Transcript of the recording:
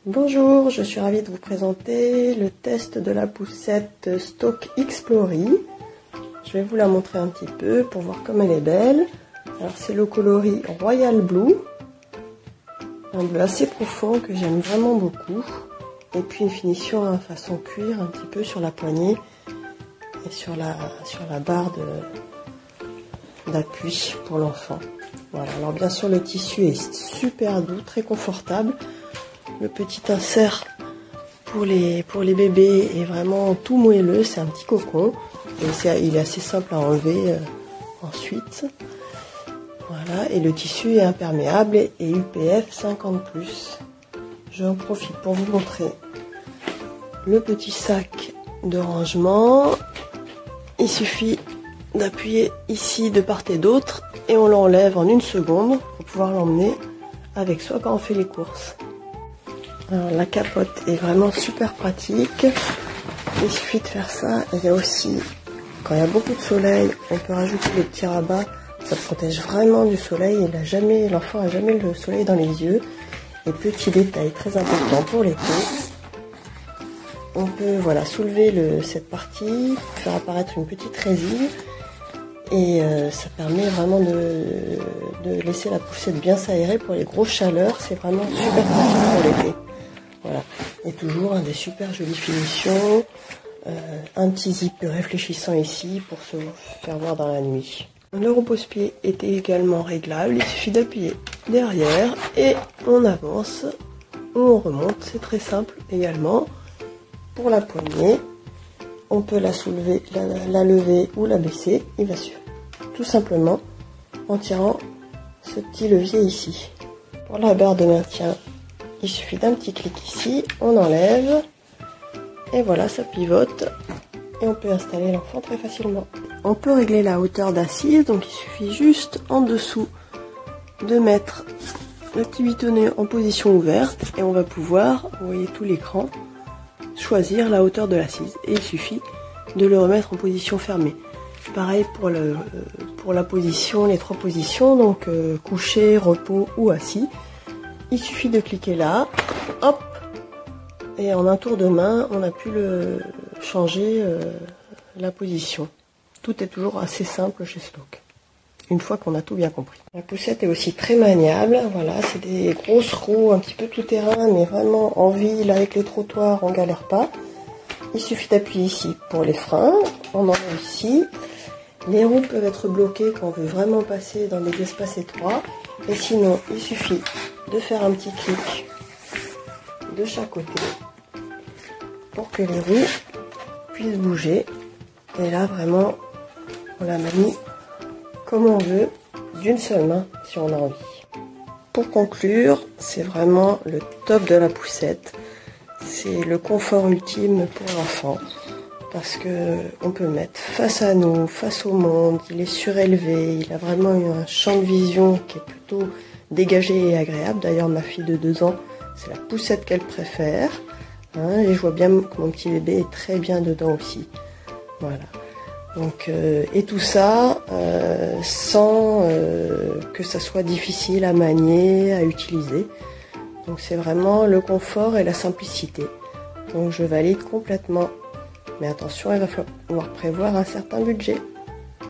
Bonjour, je suis ravie de vous présenter le test de la poussette Stock Explory. Je vais vous la montrer un petit peu pour voir comme elle est belle. Alors c'est le coloris Royal Blue, un bleu assez profond que j'aime vraiment beaucoup. Et puis une finition en façon cuir un petit peu sur la poignée et sur la barre d'appui pour l'enfant. Voilà, alors bien sûr le tissu est super doux, très confortable. Le petit insert pour les bébés est vraiment tout moelleux, c'est un petit cocon. Et il est assez simple à enlever ensuite. Voilà, et le tissu est imperméable et UPF 50+. J'en profite pour vous montrer le petit sac de rangement. Il suffit d'appuyer ici de part et d'autre et on l'enlève en une seconde pour pouvoir l'emmener avec soi quand on fait les courses. Alors, la capote est vraiment super pratique. Il suffit de faire ça. Il y a aussi, quand il y a beaucoup de soleil, on peut rajouter le petit rabat. Ça protège vraiment du soleil. L'enfant n'a jamais le soleil dans les yeux. Et petit détail très important pour l'été, on peut soulever cette partie, faire apparaître une petite résille. Et ça permet vraiment de laisser la poussette bien s'aérer pour les grosses chaleurs. C'est vraiment super pratique pour l'été. Voilà. Et toujours des super jolies finitions. Un petit zip réfléchissant ici pour se faire voir dans la nuit. Le repose-pied est également réglable. Il suffit d'appuyer derrière et on avance ou on remonte. C'est très simple également. Pour la poignée, on peut la soulever, la lever ou la baisser. Il va suivre tout simplement en tirant ce petit levier ici. Pour la barre de maintien, il suffit d'un petit clic ici, on enlève et voilà, ça pivote et on peut installer l'enfant très facilement. On peut régler la hauteur d'assise, donc il suffit juste en dessous de mettre le petit boutonnet en position ouverte et on va pouvoir, vous voyez tout l'écran, choisir la hauteur de l'assise et il suffit de le remettre en position fermée. Pareil pour la position, les trois positions, donc couché, repos ou assis. Il suffit de cliquer là, hop, et en un tour de main, on a pu changer la position. Tout est toujours assez simple chez Stock, une fois qu'on a tout bien compris. La poussette est aussi très maniable, voilà, c'est des grosses roues, un petit peu tout terrain, mais vraiment en ville, avec les trottoirs, on galère pas. Il suffit d'appuyer ici pour les freins, on enlève ici. Les roues peuvent être bloquées quand on veut vraiment passer dans des espaces étroits. Et sinon, il suffit de faire un petit clic de chaque côté pour que les roues puissent bouger. Et là, vraiment, on la manie comme on veut, d'une seule main, si on a envie. Pour conclure, c'est vraiment le top de la poussette. C'est le confort ultime pour l'enfant. Parce que on peut le mettre face à nous, face au monde, il est surélevé, il a vraiment un champ de vision qui est plutôt dégagé et agréable. D'ailleurs ma fille de 2 ans, c'est la poussette qu'elle préfère. Hein, et je vois bien que mon petit bébé est très bien dedans aussi. Voilà. Donc, et tout ça sans que ça soit difficile à manier, à utiliser. Donc c'est vraiment le confort et la simplicité. Donc je valide complètement. Mais attention, il va falloir prévoir un certain budget.